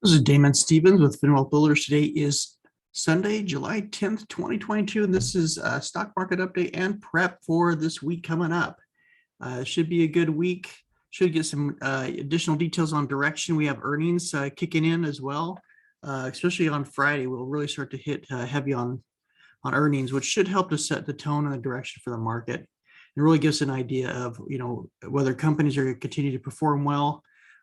This is Damon Stevens with FinWealth Builders. Today is Sunday, July 10th, 2022, and this is a stock market update and prep for this week coming up. Should be a good week. Should get some additional details on direction. We have earnings kicking in as well, especially on Friday. We'll really start to hit heavy on earnings, which should help to set the tone and the direction for the market. It really gives an idea of whether companies are going to continue to perform well.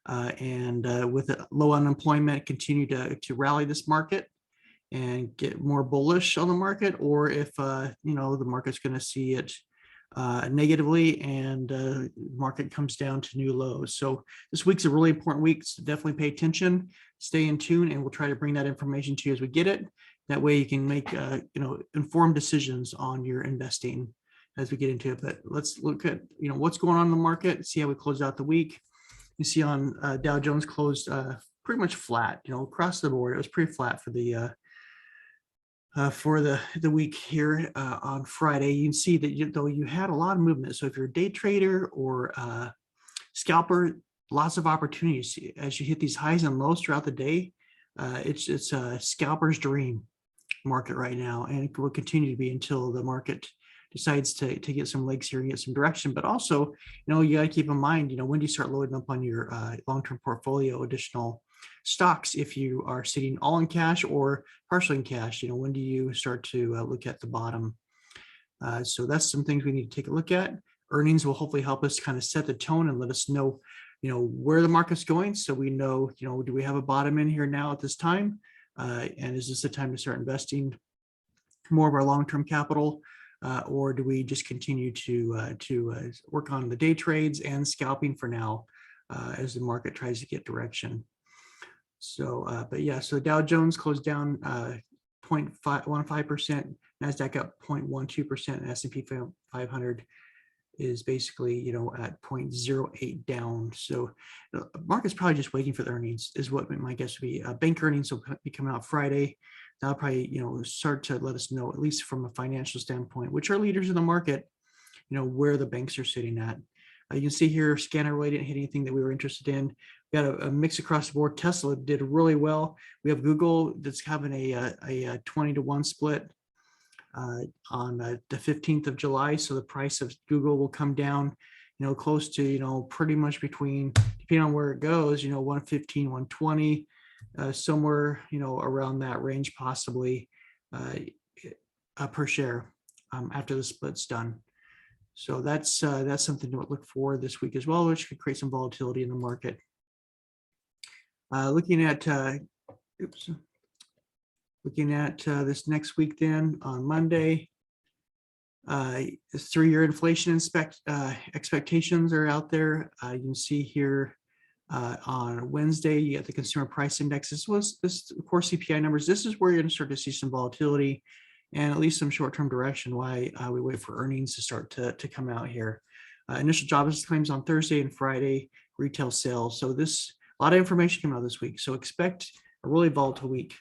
And with low unemployment, continue to rally this market and get more bullish on the market, or if the market's going to see it negatively and the market comes down to new lows. So this week's a really important week, so definitely pay attention, stay in tune, and we'll try to bring that information to you as we get it. That way you can make informed decisions on your investing as we get into it. But let's look at what's going on in the market, see how we close out the week. You see on Dow Jones closed pretty much flat, across the board. It was pretty flat for the week here on Friday. You can see that though you had a lot of movement. So if you're a day trader or scalper, lots of opportunities as you hit these highs and lows throughout the day. It's a scalper's dream market right now, and it will continue to be until the market decides to get some legs here and get some direction. But also, you got to keep in mind, when do you start loading up on your long-term portfolio additional stocks? If you are sitting all in cash or partially in cash, when do you start to look at the bottom? So that's some things we need to take a look at. Earnings will hopefully help us kind of set the tone and let us know, where the market's going. So we know, do we have a bottom in here now at this time? And is this the time to start investing more of our long-term capital? Or do we just continue to work on the day trades and scalping for now as the market tries to get direction? So, but yeah, so Dow Jones closed down 0.15%, NASDAQ up 0.12%, and S&P 500 is basically, at 0.08 down. So the market's probably just waiting for the earnings is what my guess would be. Bank earnings will be coming out Friday. That'll probably, start to let us know, at least from a financial standpoint, which are leaders in the market, where the banks are sitting at. You can see here, scanner really didn't hit anything that we were interested in. We got a mix across the board. Tesla did really well. We have Google that's having a 20-to-1 split on the 15th of July. So the price of Google will come down, close to, pretty much between, depending on where it goes, 115, 120. Somewhere, around that range, possibly per share after the split's done. So that's something to look for this week as well, which could create some volatility in the market. Looking at this next week, then on Monday, 3-year inflation expectations are out there. You can see here. On Wednesday, you get the consumer price index. This core CPI numbers. This is where you're going to start to see some volatility and at least some short-term direction. Why we wait for earnings to start to come out here. Initial jobless claims on Thursday and Friday, retail sales. So a lot of information coming out this week. So expect a really volatile week,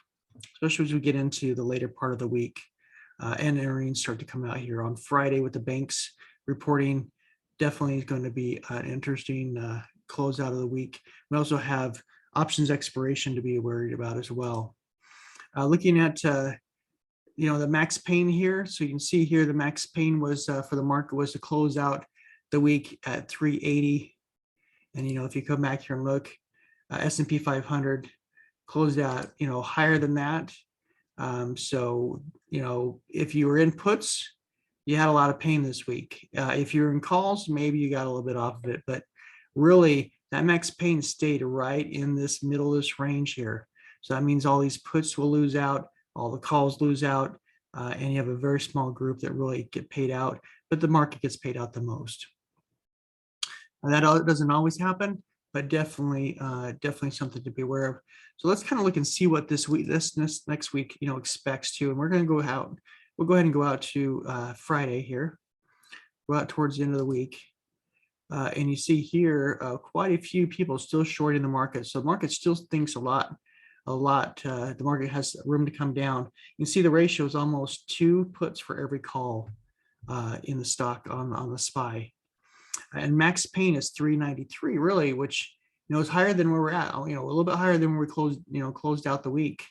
especially as we get into the later part of the week. And earnings start to come out here on Friday with the banks reporting. Definitely going to be an interesting close out of the week. We also have options expiration to be worried about as well. Looking at the max pain here. So you can see here the max pain was for the market was to close out the week at 380. And if you come back here and look, S&P 500 closed out higher than that. So if you were in puts, you had a lot of pain this week. If you're in calls, maybe you got a little bit off of it, but really that max pain stayed right in this middle of this range here. So that means all these puts will lose out, all the calls lose out, and you have a very small group that really get paid out, but the market gets paid out the most. And that doesn't always happen, but definitely something to be aware of. So let's kind of look and see what this next week expects to, and we're going to go out. We'll go ahead and go out to Friday here. Go out towards the end of the week. And you see here quite a few people still shorting the market. So the market still thinks a lot. The market has room to come down. You can see the ratio is almost 2 puts for every call in the stock on the SPY. And max pain is 393, really, which It's higher than where we're at, a little bit higher than where we closed out the week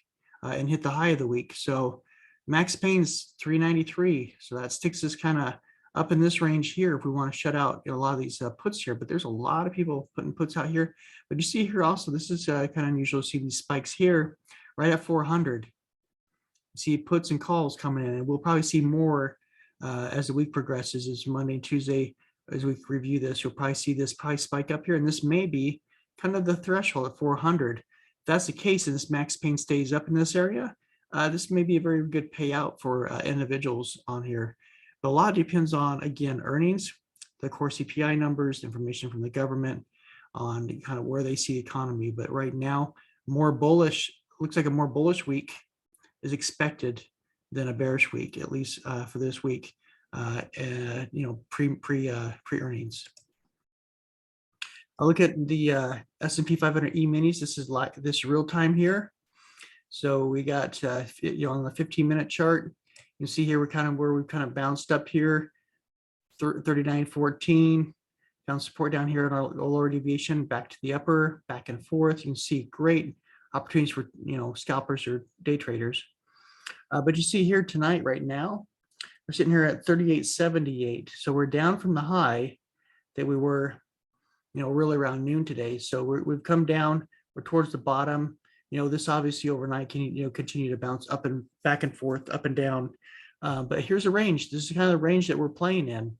and hit the high of the week. So max pain's 393. So that sticks us kind of up in this range here if we want to shut out a lot of these puts here. But there's a lot of people putting puts out here. But you see here also, this is kind of unusual to see these spikes here right at 400. See puts and calls coming in, and we'll probably see more as the week progresses, as Monday and Tuesday, as we review this. You'll probably see this probably spike up here, and this may be kind of the threshold at 400. If that's the case, and this max pain stays up in this area, this may be a very good payout for individuals on here. But a lot depends on, again, earnings, the core CPI numbers, information from the government on kind of where they see the economy. But right now, more bullish, looks like a more bullish week is expected than a bearish week, at least for this week, pre earnings. I'll look at the S&P 500 E-minis. This is like this real time here. So we got on the 15-minute chart. You can see here we've kind of bounced up here, 39.14. Found support down here at our lower deviation, back to the upper, back and forth. You can see great opportunities for scalpers or day traders. But you see here tonight, right now, we're sitting here at 38.78. So we're down from the high that we were, really around noon today. So we've come down. We're towards the bottom. This obviously overnight can continue to bounce up and back and forth, up and down. But here's a range. This is kind of the range that we're playing in.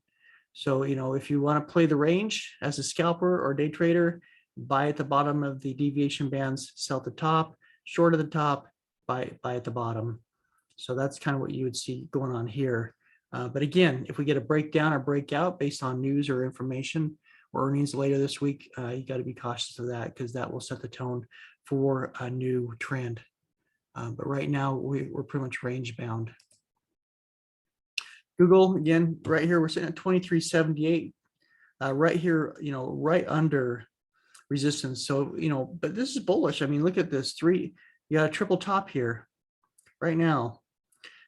So if you want to play the range as a scalper or day trader, buy at the bottom of the deviation bands, sell at the top, short at the top, buy at the bottom. So that's kind of what you would see going on here. But again, if we get a breakdown or breakout based on news or information or earnings later this week, you got to be cautious of that, because that will set the tone for a new trend. But right now we're pretty much range bound. Google, again, right here, we're sitting at 23.78, right here, right under resistance. So, but this is bullish. I mean, look at this you got a triple top here right now.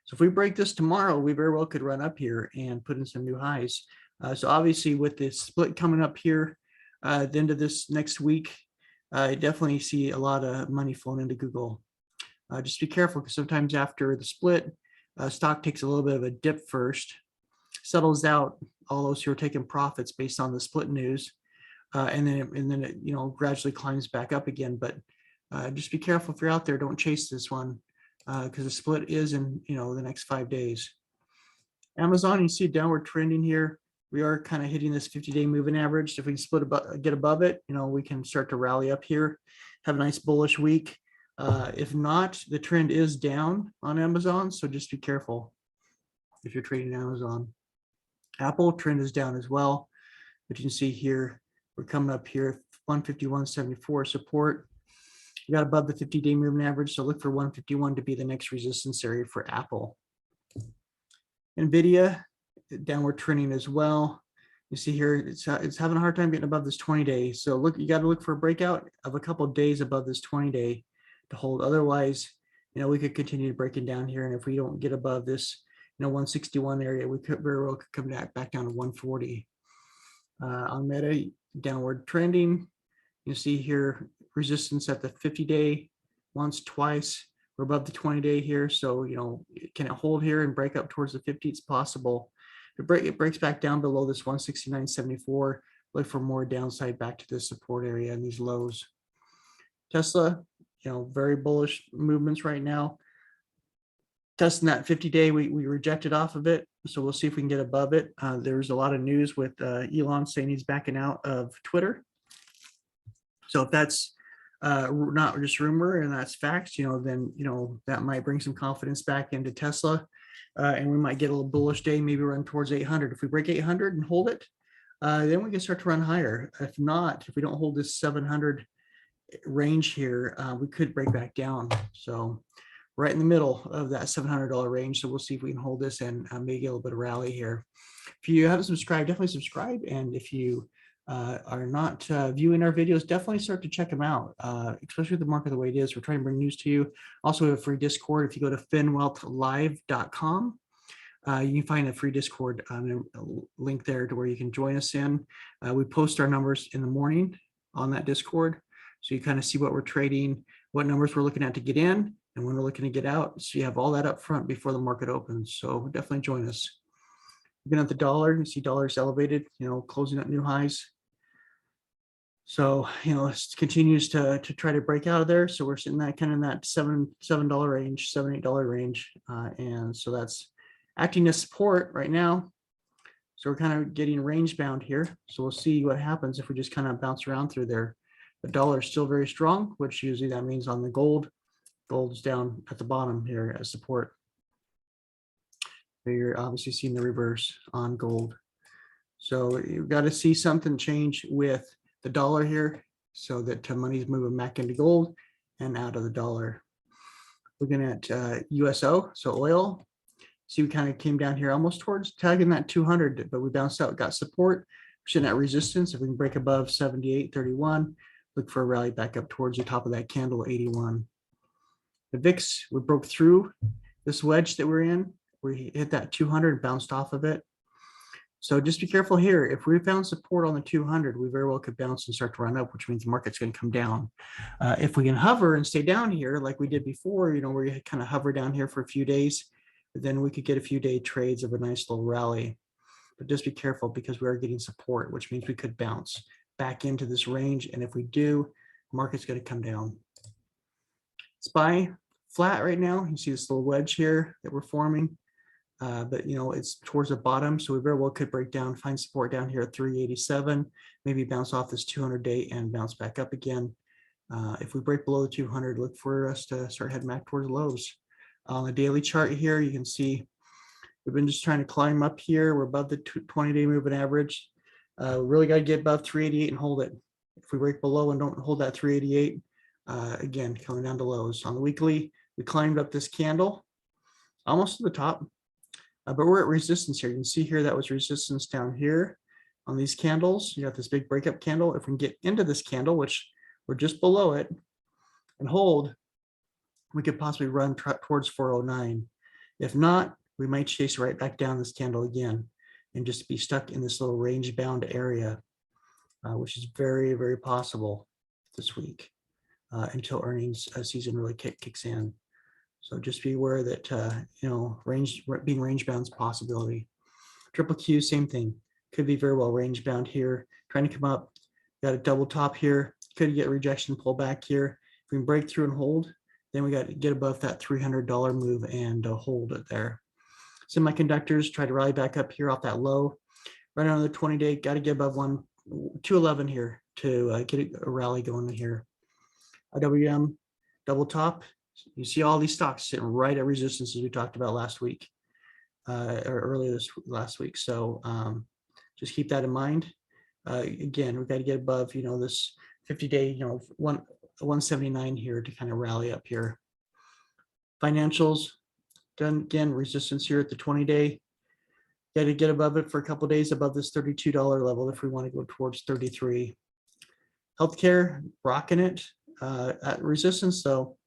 So if we break this tomorrow, we very well could run up here and put in some new highs. So obviously with this split coming up here at the end of this next week, I definitely see a lot of money flowing into Google. Just be careful, because sometimes after the split, stock takes a little bit of a dip first, settles out all those who are taking profits based on the split news, and then it gradually climbs back up again. But just be careful if you're out there. Don't chase this one, because the split is in the next 5 days. Amazon, you see downward trending here. We are kind of hitting this 50-day moving average. If we can get above it, we can start to rally up here, have a nice bullish week. If not, the trend is down on Amazon, so just be careful if you're trading Amazon. Apple trend is down as well, but you can see here we're coming up here 151.74 support. We got above the 50-day moving average, so look for 151 to be the next resistance area for Apple. Nvidia, downward trending as well. You see here it's having a hard time getting above this 20-day. So you got to look for a breakout of a couple of days above this 20-day to hold. Otherwise, we could continue breaking down here, and if we don't get above this 161 area, we could very well come back down to 140. On Meta, downward trending. You see here resistance at the 50-day once, twice. We're above the 20-day here, so can it hold here and break up towards the 50? It's possible. If it breaks back down below this 169.74, look for more downside back to this support area and these lows. Tesla, very bullish movements right now. Testing that 50-day, we rejected off of it, so we'll see if we can get above it. There's a lot of news with Elon saying he's backing out of Twitter. So if that's not just rumor and that's facts, then that might bring some confidence back into Tesla, and we might get a little bullish day, maybe run towards 800. If we break 800 and hold it, then we can start to run higher. If not, if we don't hold this 700 range here, we could break back down. So right in the middle of that $700 range. So we'll see if we can hold this and maybe get a little bit of rally here. If you haven't subscribed, definitely subscribe. And if you are not viewing our videos, definitely start to check them out, especially with the market the way it is. We're trying to bring news to you. Also, we have a free Discord. If you go to finwealthlive.com, you can find a free Discord link there to where you can join us in. We post our numbers in the morning on that Discord. So you kind of see what we're trading, what numbers we're looking at to get in, and when we're looking to get out. So you have all that up front before the market opens. So definitely join us. Looking at the dollar, you see dollars elevated, closing at new highs. So, it continues to try to break out of there. So we're sitting that kind of in that $7 range, $8 range. And so that's acting as support right now. So we're kind of getting range bound here. So we'll see what happens if we just kind of bounce around through there. The dollar is still very strong, which usually that means on the gold's down at the bottom here as support. You're obviously seeing the reverse on gold. So you've got to see something change with the dollar here so that money's moving back into gold and out of the dollar. Looking at USO, so oil. See, we kind of came down here almost towards tagging that 200, but we bounced out, got support. We're sitting at resistance. If we can break above 78.31, look for a rally back up towards the top of that candle, 81. The VIX, we broke through this wedge that we're in. We hit that 200, bounced off of it. So just be careful here. If we found support on the 200, we very well could bounce and start to run up, which means the market's going to come down. If we can hover and stay down here like we did before, where you kind of hover down here for a few days, then we could get a few day trades of a nice little rally. But just be careful because we are getting support, which means we could bounce back into this range. And if we do, the market's going to come down. SPY flat right now. You see this little wedge here that we're forming. But it's towards the bottom, so we very well could break down, find support down here at 387, maybe bounce off this 200-day and bounce back up again. If we break below the 200, look for us to start heading back towards lows. On the daily chart here, you can see we've been just trying to climb up here. We're above the 20-day moving average. Really got to get above 388 and hold it. If we break below and don't hold that 388, again, coming down to lows. On the weekly, we climbed up this candle almost to the top. But we're at resistance here. You can see here that was resistance down here on these candles. You got this big breakup candle. If we can get into this candle, which we're just below it, and hold, we could possibly run towards 409. If not, we might chase right back down this candle again and just be stuck in this little range bound area, which is very, very possible this week until earnings season really kicks in. So just be aware that, being range bound is a possibility. Triple Q, same thing. Could be very well range bound here. Trying to come up, got a double top here. Could get rejection, pull back here. If we can break through and hold, then we got to get above that $300 move and hold it there. Semiconductors, try to rally back up here off that low. Right on the 20-day, got to get above 211 here to get a rally going here. IWM, double top. You see all these stocks sitting right at resistance as we talked about last week or earlier last week. So just keep that in mind. Again, we've got to get above, this 50-day, 179 here to kind of rally up here. Financials, done again, resistance here at the 20-day. Got to get above it for a couple of days above this $32 level if we want to go towards 33. Healthcare, rocking it at resistance. So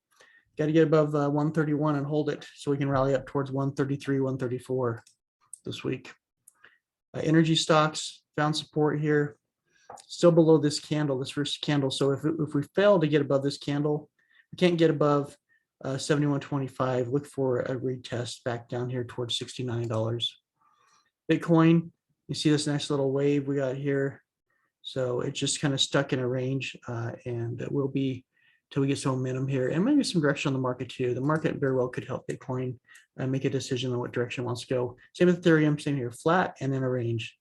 got to get above 131 and hold it so we can rally up towards 133, 134 this week. Energy stocks found support here, still below this candle, this first candle. So if we fail to get above this candle, we can't get above 71.25. Look for a retest back down here towards $69. Bitcoin, you see this nice little wave we got here. So it's just kind of stuck in a range, and it will be till we get some momentum here and maybe some direction on the market too. The market very well could help Bitcoin make a decision on what direction it wants to go. Same with Ethereum, same here, flat and in a range.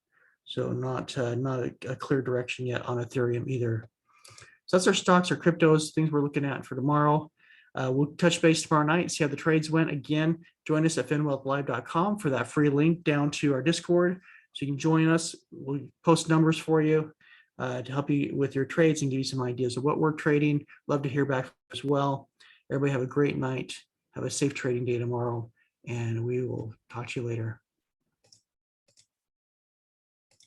So not a clear direction yet on Ethereum either. So that's our stocks, our cryptos, things we're looking at for tomorrow. We'll touch base tomorrow night, see how the trades went. Again, join us at finwealthlive.com for that free link down to our Discord. So you can join us. We'll post numbers for you to help you with your trades and give you some ideas of what we're trading. Love to hear back as well. Everybody have a great night. Have a safe trading day tomorrow, and we will talk to you later.